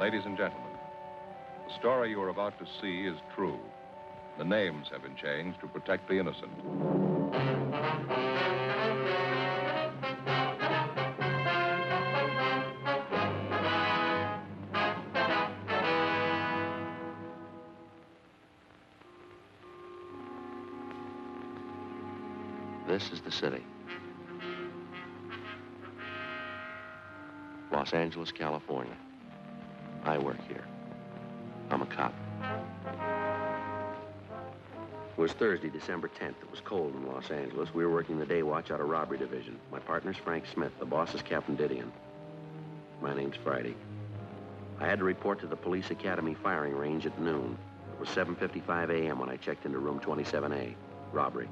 Ladies and gentlemen, the story you are about to see is true. The names have been changed to protect the innocent. This is the city. Los Angeles, California. I work here. I'm a cop. It was Thursday, December 10th. It was cold in Los Angeles. We were working the day watch out of robbery division. My partner's Frank Smith. The boss is Captain Didion. My name's Friday. I had to report to the police academy firing range at noon. It was 7:55 a.m. when I checked into room 27A. Robbery.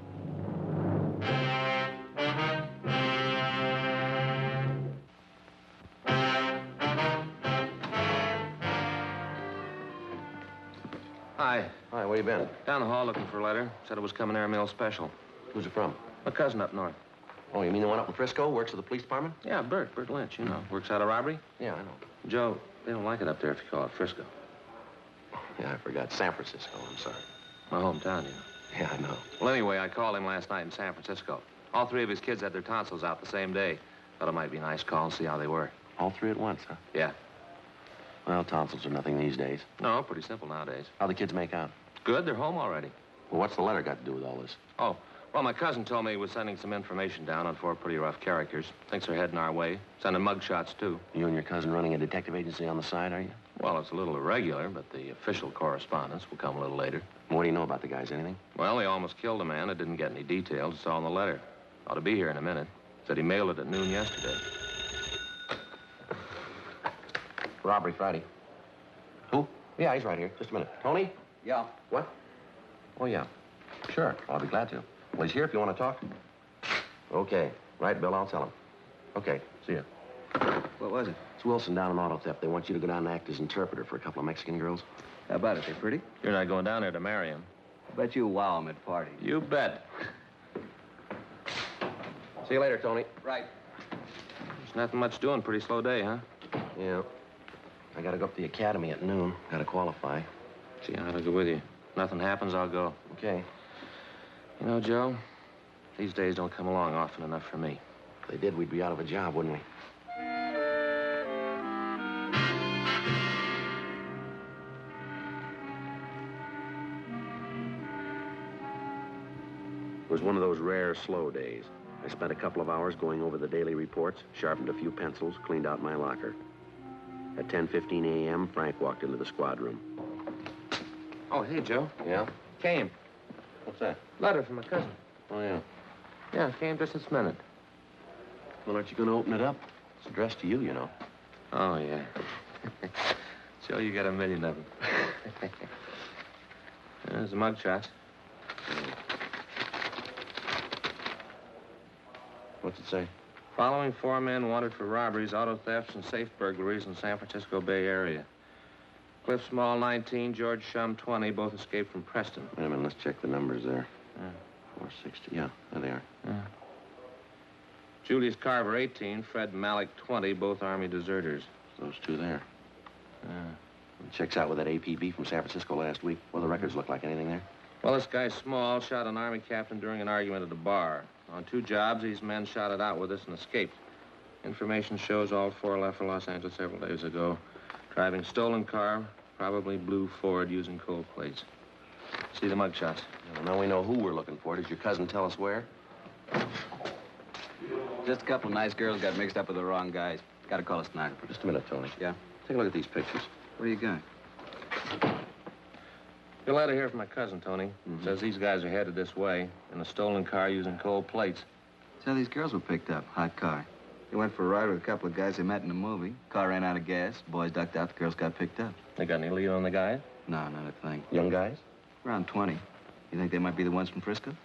Hi. Hi, where you been? Down the hall looking for a letter. Said it was coming airmail special. Who's it from? My cousin up north. Oh, you mean the one up in Frisco? Works for the police department? Yeah, Bert Lynch, you know. Works out of robbery. Yeah, I know. Joe, they don't like it up there if you call it Frisco. Yeah, I forgot. San Francisco, I'm sorry. My hometown, you know. Yeah, I know. Well, anyway, I called him last night in San Francisco. All three of his kids had their tonsils out the same day. Thought it might be a nice call and see how they were. All three at once, huh? Yeah. Well, tonsils are nothing these days. No, pretty simple nowadays. How the kids make out? Good, they're home already. Well, what's the letter got to do with all this? Oh, well, my cousin told me he was sending some information down on 4 pretty rough characters. Thinks they're heading our way. Sending mugshots, too. You and your cousin running a detective agency on the side, are you? Well, it's a little irregular, but the official correspondence will come a little later. What do you know about the guys? Anything? Well, he almost killed a man. It didn't get any details. It's all in the letter. Ought to be here in a minute. Said he mailed it at noon yesterday. Robbery Friday. Who? Yeah, he's right here. Just a minute. Tony? Yeah. What? Oh, yeah. Sure, I'll be glad to. Well, he's here if you want to talk. Okay. Right, Bill, I'll tell him. Okay, see ya. What was it? It's Wilson down in auto theft. They want you to go down and act as interpreter for a couple of Mexican girls. How about it? They pretty? You're not going down there to marry him. I bet you wow them at parties. You bet. See you later, Tony. Right. There's nothing much doing. Pretty slow day, huh? Yeah. I gotta go up to the academy at noon. Gotta qualify. Gee, I'll go with you. Nothing happens, I'll go. Okay. You know, Joe, these days don't come along often enough for me. If they did, we'd be out of a job, wouldn't we? It was one of those rare, slow days. I spent a couple of hours going over the daily reports, sharpened a few pencils, cleaned out my locker. At 10:15 a.m., Frank walked into the squad room. Oh, hey, Joe. Yeah? Came. What's that? Letter from my cousin. Oh, yeah. Yeah, came just this minute. Well, aren't you going to open it up? It's addressed to you, you know. Oh, yeah. Joe, you got a million of them. There's the mugshots. What's it say? Following 4 men wanted for robberies, auto thefts, and safe burglaries in San Francisco Bay Area. Cliff Small, 19, George Shum, 20, both escaped from Preston. Wait a minute, let's check the numbers there. Yeah. 460, yeah, there they are. Yeah. Julius Carver, 18, Fred Malik, 20, both Army deserters. Those two there. Yeah. It checks out with that APB from San Francisco last week. What do the records look like? Anything there? Well, this guy Small shot an Army captain during an argument at a bar. On 2 jobs, these men shot it out with us and escaped. Information shows all 4 left for Los Angeles several days ago. Driving stolen car, probably blue Ford using cold plates. See the mugshots. Well, now we know who we're looking for. Does your cousin tell us where? Just a couple of nice girls got mixed up with the wrong guys. Got to call a stenographer. Just a minute, Tony. Yeah? Take a look at these pictures. What do you got? Your letter here from my cousin, Tony. Mm-hmm. Says these guys are headed this way in a stolen car using cold plates. That's how these girls were picked up. Hot car. They went for a ride with a couple of guys they met in a movie. Car ran out of gas. Boys ducked out. The girls got picked up. They got any lead on the guys? No, not a thing. Young guys? Around 20. You think they might be the ones from Frisco?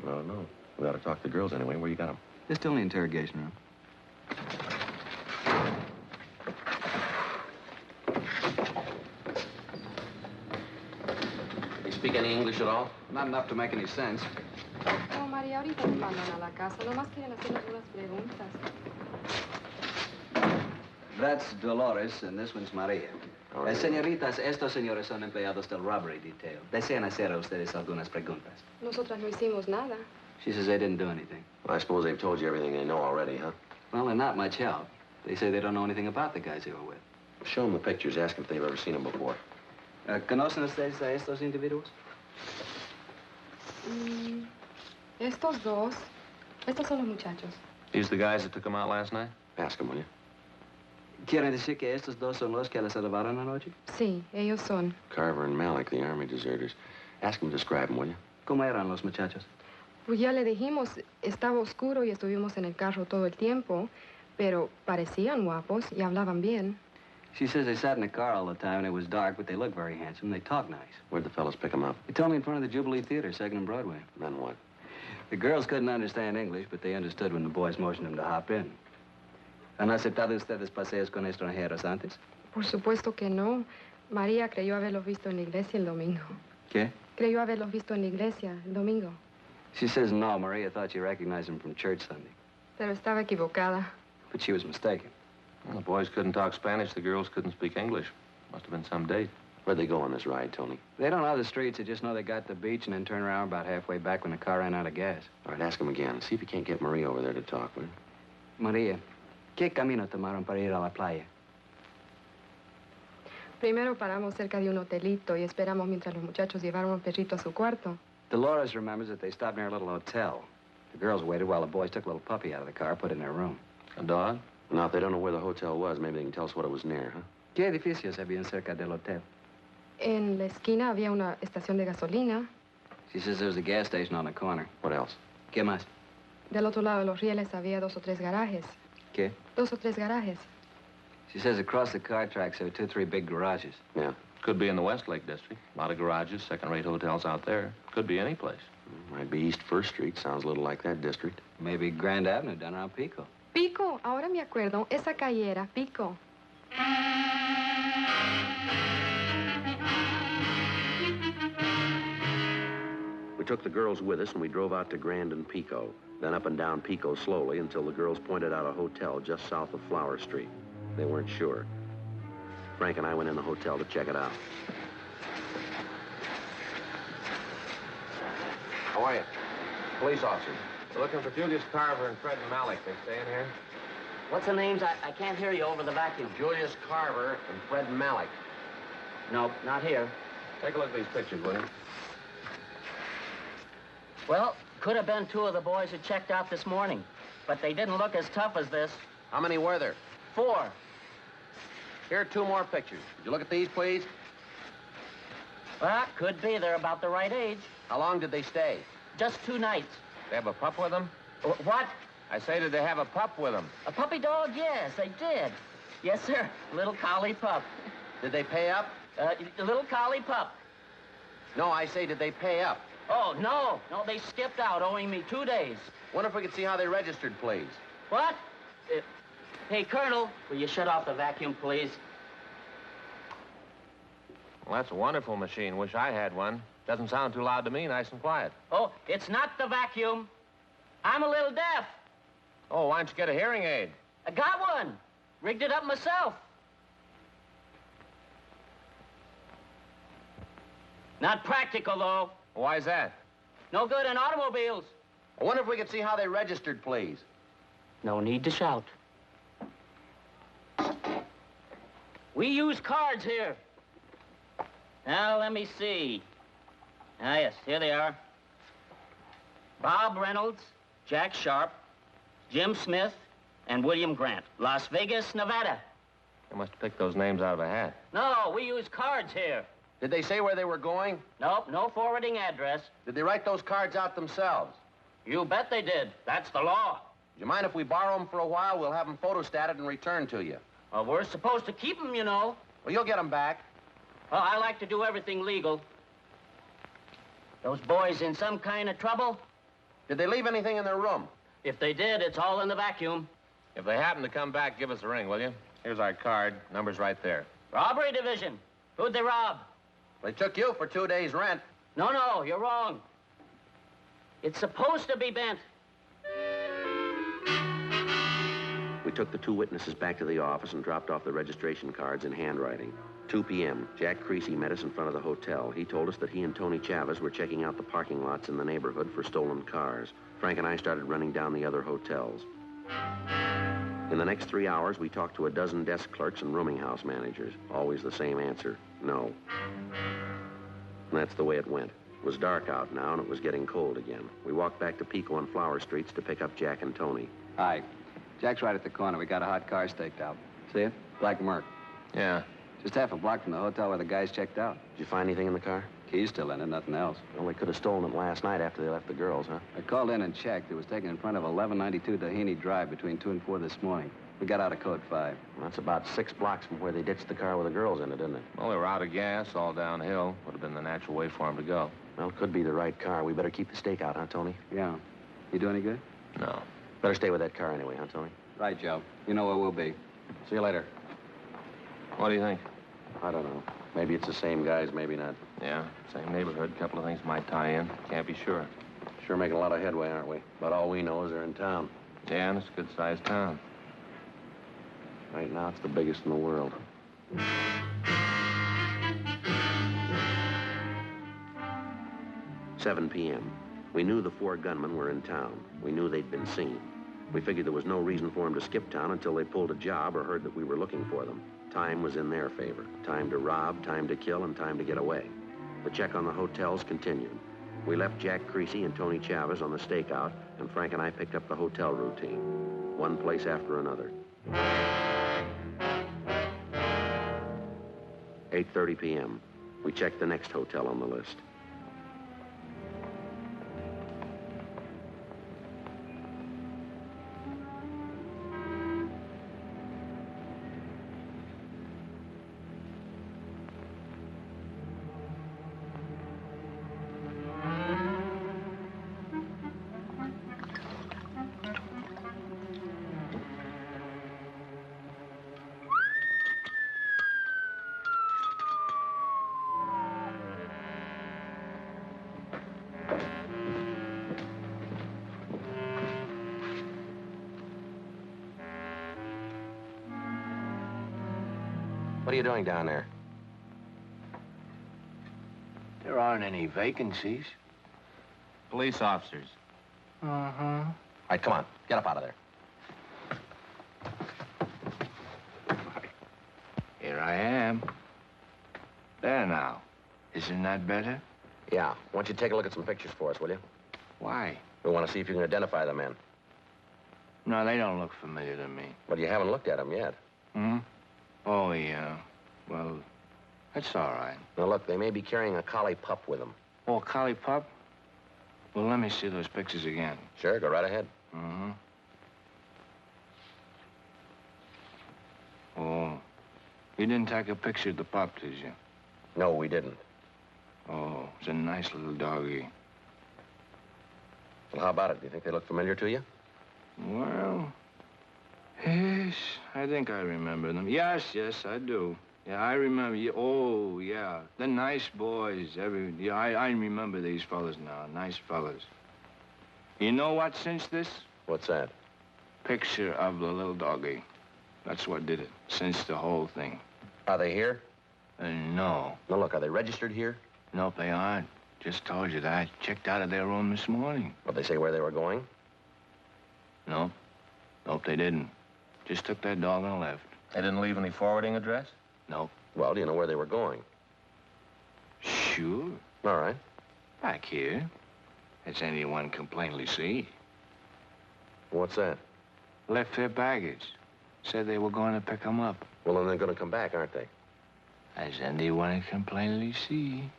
Well, no. We ought to talk to the girls anyway. Where you got them? They're still in the interrogation room. You speak any English at all? Not enough to make any sense. Oh, María, ahorita nos mandan a la casa. Nomás quieren hacernos unas preguntas. That's Dolores, and this one's Maria. Oh, yeah. Señoritas, estos señores son empleados del robbery detail. ¿Desean hacer a ustedes algunas preguntas? Nosotras no hicimos nada. She says they didn't do anything. Well, I suppose they've told you everything they know already, huh? Well, they're not much help. They say they don't know anything about the guys they were with. Show them the pictures. Ask if they've ever seen them before. ¿Conocen ustedes a estos individuos? Estos dos. Estos son los muchachos. These the guys that took him out last night? Ask them, will you? ¿Quieren decir que estos dos son los que les salvaron anoche? Sí, ellos son. Carver and Malik, the army deserters. Ask them to describe them, will you? ¿Cómo eran los muchachos? Pues ya le dijimos, estaba oscuro y estuvimos en el carro todo el tiempo, pero parecían guapos y hablaban bien. She says they sat in the car all the time and it was dark, but they looked very handsome. They talked nice. Where'd the fellas pick them up? They told me in front of the Jubilee Theater, 2nd and Broadway. Then what? The girls couldn't understand English, but they understood when the boys motioned them to hop in. ¿Han aceptado ustedes paseos con extranjeros antes? Por supuesto que no. María creyó haberlos visto en la iglesia el domingo. ¿Qué? Creyó haberlos visto en la iglesia el domingo. She says no. Maria thought she recognized them from church Sunday. Pero estaba equivocada. But she was mistaken. Well, the boys couldn't talk Spanish. The girls couldn't speak English. Must have been some date. Where'd they go on this ride, Tony? They don't know the streets. They just know they got to the beach and then turned around about halfway back when the car ran out of gas. All right, ask them again. See if you can't get Maria over there to talk, will you? Maria, ¿qué camino tomaron para ir a la playa? Primero paramos cerca de un hotelito y esperamos mientras los muchachos llevaron al perrito a su cuarto. Dolores remembers that they stopped near a little hotel. The girls waited while the boys took a little puppy out of the car, put it in their room. A dog? Now, if they don't know where the hotel was, maybe they can tell us what it was near, huh? ¿Qué edificios habían cerca del hotel? En la esquina había una estación de gasolina. She says there was a gas station on the corner. What else? ¿Qué más? Del otro lado de los rieles había 2 o 3 garajes. ¿Qué? 2 o 3 garajes. She says across the car tracks there were 2 or 3 big garages. Yeah. Could be in the Westlake district. A lot of garages, second-rate hotels out there. Could be any place. Might be East 1st Street. Sounds a little like that district. Maybe Grand Avenue down around Pico. Pico, ahora me acuerdo, esa calle era Pico. We took the girls with us and we drove out to Grand and Pico, then up and down Pico slowly until the girls pointed out a hotel just south of Flower Street. They weren't sure. Frank and I went in the hotel to check it out. How are you? Police officers. We're looking for Julius Carver and Fred Malik. They staying here? What's the names? I can't hear you over the vacuum. Julius Carver and Fred Malik. No, not here. Take a look at these pictures, will you? Well, could have been 2 of the boys who checked out this morning, but they didn't look as tough as this. How many were there? 4. Here are 2 more pictures. Would you look at these, please? Well, could be. They're about the right age. How long did they stay? Just 2 nights. They have a pup with them? What? I say, did they have a pup with them? A puppy dog? Yes, they did. Yes, sir. Little collie pup. Did they pay up? A little collie pup. No, I say, did they pay up? Oh, no. No, they skipped out, owing me 2 days. Wonder if we could see how they registered, please. What? Hey, Colonel, will you shut off the vacuum, please? Well, that's a wonderful machine. Wish I had one. Doesn't sound too loud to me, nice and quiet. Oh, it's not the vacuum. I'm a little deaf. Oh, why don't you get a hearing aid? I got one. Rigged it up myself. Not practical, though. Why's that? No good in automobiles. I wonder if we could see how they registered, please. No need to shout. We use cards here. Now, let me see. Ah, yes, here they are. Bob Reynolds, Jack Sharp, Jim Smith, and William Grant. Las Vegas, Nevada. They must have picked those names out of a hat. No, we use cards here. Did they say where they were going? Nope, no forwarding address. Did they write those cards out themselves? You bet they did. That's the law. Do you mind if we borrow them for a while? We'll have them photostated and returned to you. Well, we're supposed to keep them, you know. Well, you'll get them back. Well, I like to do everything legal. Those boys in some kind of trouble? Did they leave anything in their room? If they did, it's all in the vacuum. If they happen to come back, give us a ring, will you? Here's our card. Number's right there. Robbery division. Who'd they rob? They took you for 2 days' rent. No, you're wrong. It's supposed to be bent. We took the 2 witnesses back to the office and dropped off the registration cards in handwriting. 2 p.m., Jack Creasy met us in front of the hotel. He told us that he and Tony Chavez were checking out the parking lots in the neighborhood for stolen cars. Frank and I started running down the other hotels. In the next 3 hours, we talked to a dozen desk clerks and rooming house managers. Always the same answer, no. And that's the way it went. It was dark out now, and it was getting cold again. We walked back to Pico and Flower Streets to pick up Jack and Tony. Hi. Jack's right at the corner. We got a hot car staked out. See it? Black Merc. Yeah. Just half a block from the hotel where the guys checked out. Did you find anything in the car? Key's still in it, nothing else. Well, they could have stolen it last night after they left the girls, huh? I called in and checked. It was taken in front of 1192 Doheny Drive between 2 and 4 this morning. We got out of code 5. Well, that's about 6 blocks from where they ditched the car with the girls in it, isn't it? Well, they were out of gas, all downhill. Would have been the natural way for them to go. Well, it could be the right car. We better keep the stakeout, huh, Tony? Yeah. You do any good? No. Better stay with that car anyway, huh, Tony? Right, Joe. You know where we'll be. See you later. What do you think? I don't know. Maybe it's the same guys, maybe not. Yeah, same neighborhood. Couple of things might tie in. Can't be sure. Sure making a lot of headway, aren't we? But all we know is they're in town. Yeah, and it's a good-sized town. Right now, it's the biggest in the world. "7 p.m. We knew the 4 gunmen were in town. We knew they'd been seen. We figured there was no reason for them to skip town until they pulled a job or heard that we were looking for them. Time was in their favor. Time to rob, time to kill, and time to get away. The check on the hotels continued. We left Jack Creasy and Tony Chavez on the stakeout, and Frank and I picked up the hotel routine. One place after another. 8:30 p.m. We checked the next hotel on the list. What are you doing down there? There aren't any vacancies. Police officers. Uh-huh. All right, come on. Get up out of there. Here I am. There now. Isn't that better? Yeah. Why don't you take a look at some pictures for us, will you? Why? We want to see if you can identify the men. No, they don't look familiar to me. Well, you haven't looked at them yet. Hmm? Oh, yeah. Well, that's all right. Now, look, they may be carrying a collie pup with them. Oh, a collie pup? Well, let me see those pictures again. Sure, go right ahead. Mm-hmm. Oh, you didn't take a picture of the pup, did you? No, we didn't. Oh, it's a nice little doggy. Well, how about it? Do you think they look familiar to you? Well, yes, I think I remember them. Yes, I do. Yeah, I remember. Oh, yeah. They're nice boys. Yeah, I remember these fellas now. Nice fellas. You know what cinched this? What's that? Picture of the little doggy. That's what did it. Cinched the whole thing. Are they here? No. Now, look, are they registered here? Nope, they aren't. Just told you that. Checked out of their room this morning. Did they say where they were going? Nope. Nope, they didn't. Just took that dog and left. They didn't leave any forwarding address? Nope. Well, do you know where they were going? Sure. All right. Back here. As anyone can plainly see. What's that? Left their baggage. Said they were going to pick them up. Well, then they're going to come back, aren't they? As anyone can plainly see.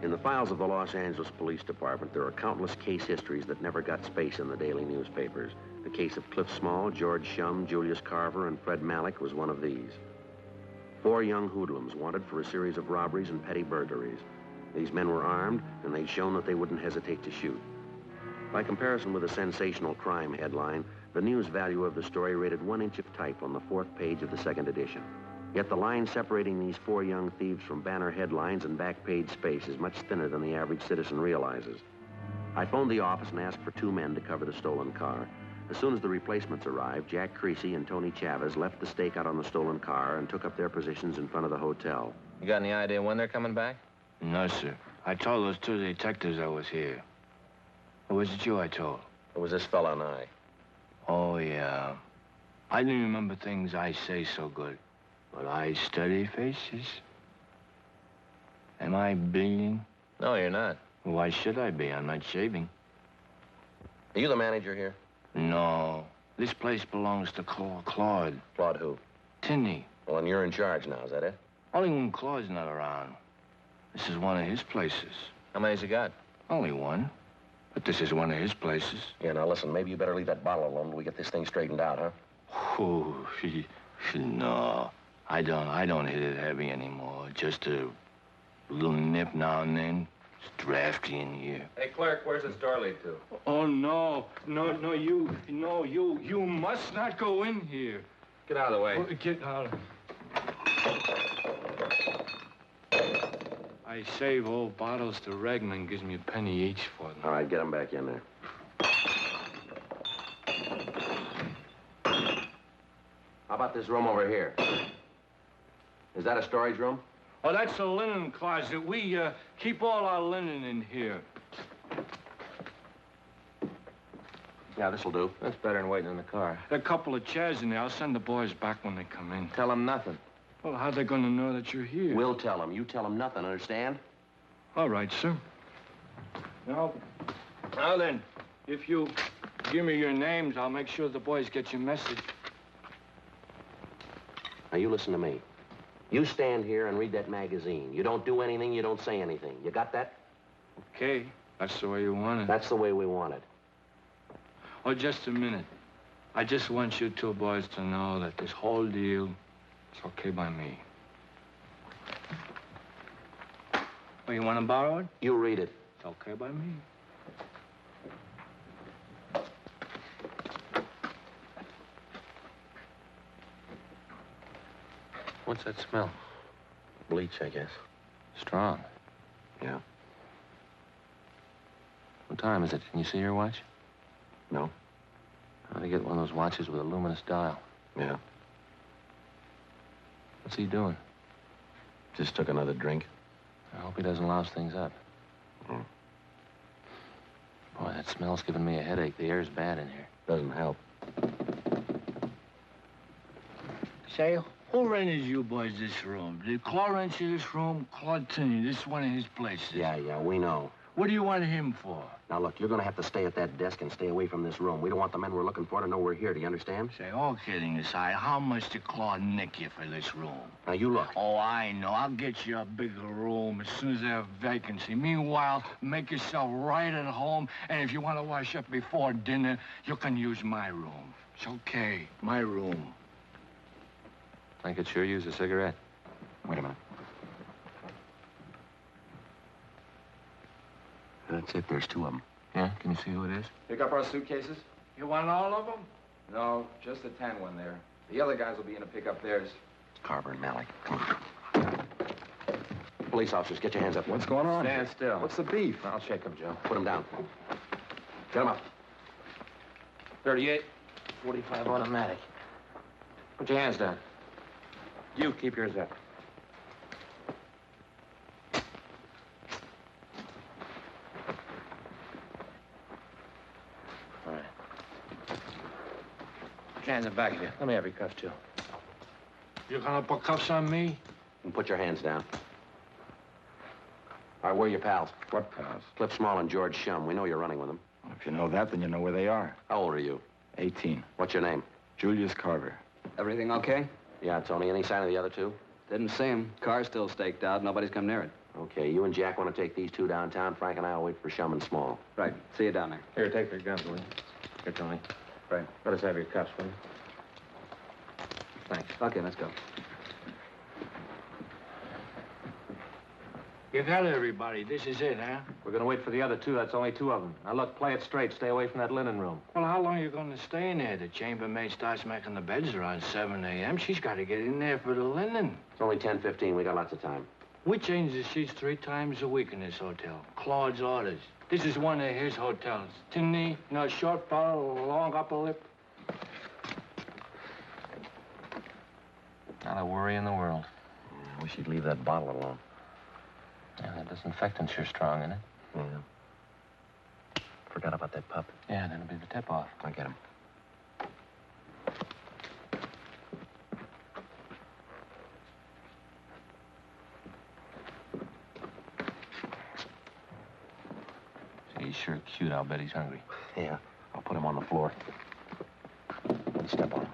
In the files of the Los Angeles Police Department, there are countless case histories that never got space in the daily newspapers. The case of Cliff Small, George Shum, Julius Carver, and Fred Malik was one of these. 4 young hoodlums wanted for a series of robberies and petty burglaries. These men were armed, and they'd shown that they wouldn't hesitate to shoot. By comparison with a sensational crime headline, The news value of the story rated 1 inch of type on the 4th page of the 2nd edition. Yet the line separating these 4 young thieves from banner headlines and back page space is much thinner than the average citizen realizes. I phoned the office and asked for 2 men to cover the stolen car. As soon as the replacements arrived, Jack Creasy and Tony Chavez left the stakeout on the stolen car and took up their positions in front of the hotel. You got any idea when they're coming back? No, sir. I told those 2 detectives I was here. Or was it you I told? It was this fella and I. Oh, yeah. I didn't remember things I say so good. But I study faces. Am I bleeding? No, you're not. Why should I be? I'm not shaving. Are you the manager here? No. This place belongs to Claude. Claude who? Tinney. Well, and you're in charge now, is that it? Only when Claude's not around. This is one of his places. How many's you got? Only one. But this is one of his places. Yeah, now listen, maybe you better leave that bottle alone till we get this thing straightened out, huh? Oh, no. I don't hit it heavy anymore. Just a little nip now and then. It's drafty in here. Hey, clerk, where's this door lead to? Oh, no, you must not go in here. Get out of the way. Oh, get out. I save old bottles to Regman, gives me a penny each for them. All right, get them back in there. How about this room over here? Is that a storage room? Oh, that's a linen closet. We keep all our linen in here. Yeah, this'll do. That's better than waiting in the car. There are a couple of chairs in there. I'll send the boys back when they come in. Tell them nothing. Well, how are they going to know that you're here? We'll tell them. You tell them nothing, understand? All right, sir. Now then, if you give me your names, I'll make sure the boys get your message. Now, you listen to me. You stand here and read that magazine. You don't do anything, you don't say anything. You got that? Okay. That's the way you want it. That's the way we want it. Oh, just a minute. I just want you 2 boys to know that this whole deal is okay by me. Oh, you want to borrow it? You read it. It's okay by me. What's that smell? Bleach, I guess. Strong. Yeah. What time is it? Can you see your watch? No? I ought to get one of those watches with a luminous dial. Yeah. What's he doing? Just took another drink. I hope he doesn't louse things up. Mm. Boy, that smell's giving me a headache. The air's bad in here. Doesn't help. Say, who rented you boys this room? Did Claude rent you this room? Claude Tinney, this is one of his places. Yeah, we know. What do you want him for? Now, look, you're gonna have to stay at that desk and stay away from this room. We don't want the men we're looking for to know we're here. Do you understand? Say, all kidding aside, how much did Claude nick you for this room? Now, you look. Oh, I know. I'll get you a bigger room as soon as I have vacancy. Meanwhile, make yourself right at home, and if you want to wash up before dinner, you can use my room. It's okay. My room. I could sure use a cigarette. Wait a minute. That's it. There's 2 of them. Yeah? Can you see who it is? Pick up our suitcases? You want all of them? No, just the tan one there. The other guys will be in to pick up theirs. Carver and Malik. Come on. Police officers, get your hands up. What's going on? Stand still. What's the beef? I'll shake him, Joe. Put them down. Get them up. 38, 45 automatic. Put your hands down. You keep yours up. All right. Put your hands in back of you. Let me have your cuffs, too. You gonna put cuffs on me? And put your hands down. All right, where are your pals? What pals? Cliff Small and George Shum. We know you're running with them. If you know that, then you know where they are. How old are you? 18. What's your name? Julius Carver. Everything okay? Yeah, Tony. Any sign of the other 2? Didn't see him. Car's still staked out. Nobody's come near it. Okay, you and Jack want to take these 2 downtown. Frank and I will wait for Shum and Small. Right. See you down there. Here, take their guns, will you? Here, Tony. Right. Let us have your cuffs, will you? Thanks. Okay, let's go. You got everybody. This is it, huh? We're going to wait for the other two. That's only two of them. Now, look, play it straight. Stay away from that linen room. Well, how long are you going to stay in there? The chambermaid starts making the beds around 7 a.m. She's got to get in there for the linen. It's only 10:15. We got lots of time. We change the sheets 3 times a week in this hotel. Claude's orders. This is one of his hotels. Tin knee, short fellow, long upper lip. Not a worry in the world. I wish you'd leave that bottle alone. Yeah, that disinfectant's sure strong, isn't it? Yeah. Forgot about that pup. Yeah, that'll be the tip-off. I'll get him. He's sure cute. I'll bet he's hungry. Yeah, I'll put him on the floor. Step on him.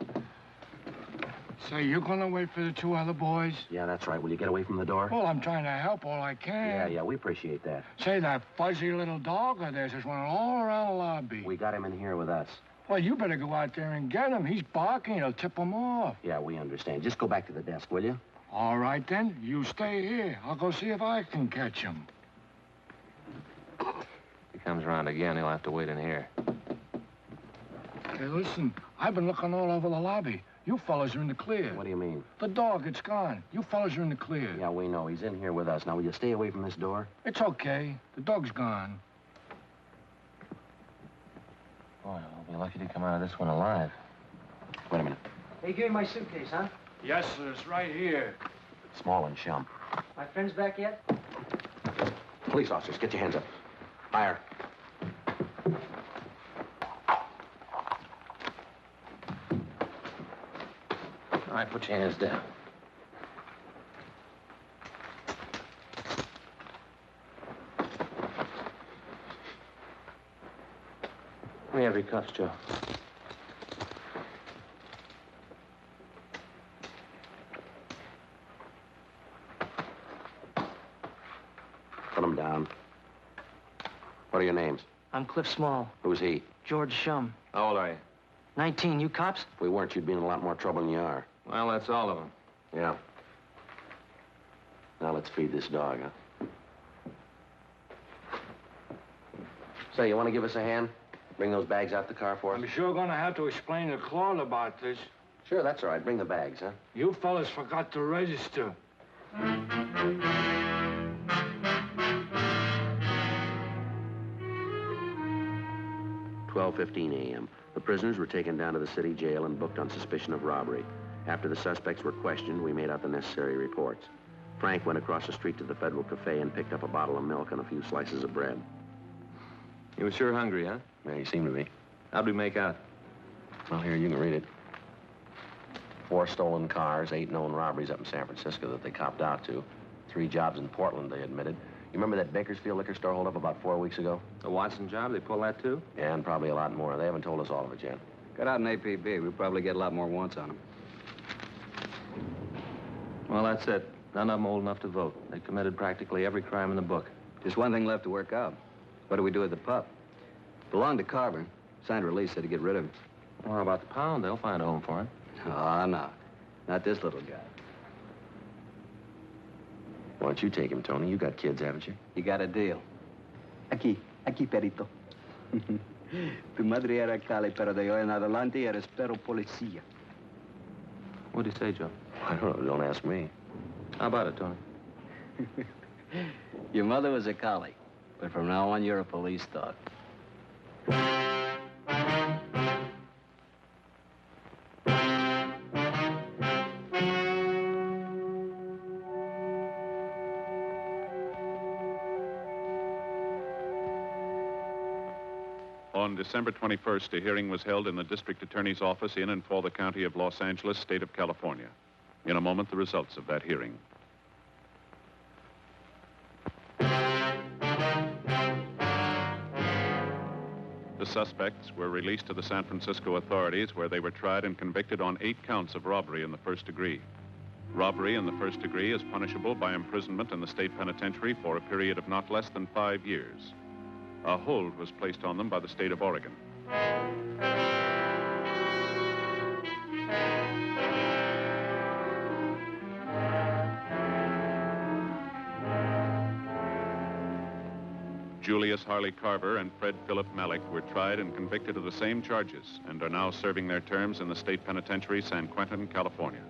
Say, you gonna wait for the 2 other boys? Yeah, that's right. Will you get away from the door? Well, I'm trying to help all I can. Yeah, we appreciate that. Say, that fuzzy little dog of theirs is running all around the lobby. We got him in here with us. Well, you better go out there and get him. He's barking. He'll tip him off. Yeah, we understand. Just go back to the desk, will you? All right, then. You stay here. I'll go see if I can catch him. If he comes around again, he'll have to wait in here. Hey, listen. I've been looking all over the lobby. You fellas are in the clear. What do you mean? The dog, it's gone. You fellas are in the clear. Yeah, we know. He's in here with us. Now, will you stay away from this door? It's okay. The dog's gone. Boy, we'll be lucky to come out of this one alive. Wait a minute. Hey, give me my suitcase, huh? Yes, sir. It's right here. Small and Shum. My friends back yet? Police officers, get your hands up. Fire. All right, put your hands down. Let me have your cuffs, Joe. Put them down. What are your names? I'm Cliff Small. Who's he? George Shum. How old are you? 19. You cops? If we weren't, you'd be in a lot more trouble than you are. Well, that's all of them. Yeah. Now let's feed this dog, huh? Say, you want to give us a hand? Bring those bags out the car for us? I'm sure gonna have to explain to Claude about this. Sure, that's all right. Bring the bags, huh? You fellas forgot to register. 12:15 a.m. The prisoners were taken down to the city jail and booked on suspicion of robbery. After the suspects were questioned, we made out the necessary reports. Frank went across the street to the Federal Cafe and picked up a bottle of milk and a few slices of bread. You were sure hungry, huh? Yeah, you seem to be. How'd we make out? Well, here, you can read it. 4 stolen cars, 8 known robberies up in San Francisco that they copped out to. 3 jobs in Portland, they admitted. You remember that Bakersfield liquor store holdup about 4 weeks ago? The Watson job, they pull that too? Yeah, and probably a lot more. They haven't told us all of it yet. Got out in APB. We'll probably get a lot more wants on them. Well, that's it. None of them old enough to vote. They committed practically every crime in the book. Just one thing left to work out. What do we do with the pup? Belonged to Carver. Signed a release, said to get rid of him. Well, how about the pound? They'll find a home for him. Oh, no. Not this little guy. Why don't you take him, Tony? You got kids, haven't you? You got a deal. Aquí, perito. Tu madre era Cali, pero de hoy en adelante eres perro policía. What'd you say, Joe? I don't know. Don't ask me. How about it, Tony? Your mother was a collie, but from now on, you're a police dog. On December 21st, a hearing was held in the district attorney's office in and for the county of Los Angeles, state of California. In a moment, the results of that hearing. The suspects were released to the San Francisco authorities, where they were tried and convicted on 8 counts of robbery in the first degree. Robbery in the first degree is punishable by imprisonment in the state penitentiary for a period of not less than 5 years. A hold was placed on them by the state of Oregon. Julius Harley Carver and Fred Philip Malik were tried and convicted of the same charges and are now serving their terms in the state penitentiary, San Quentin, California.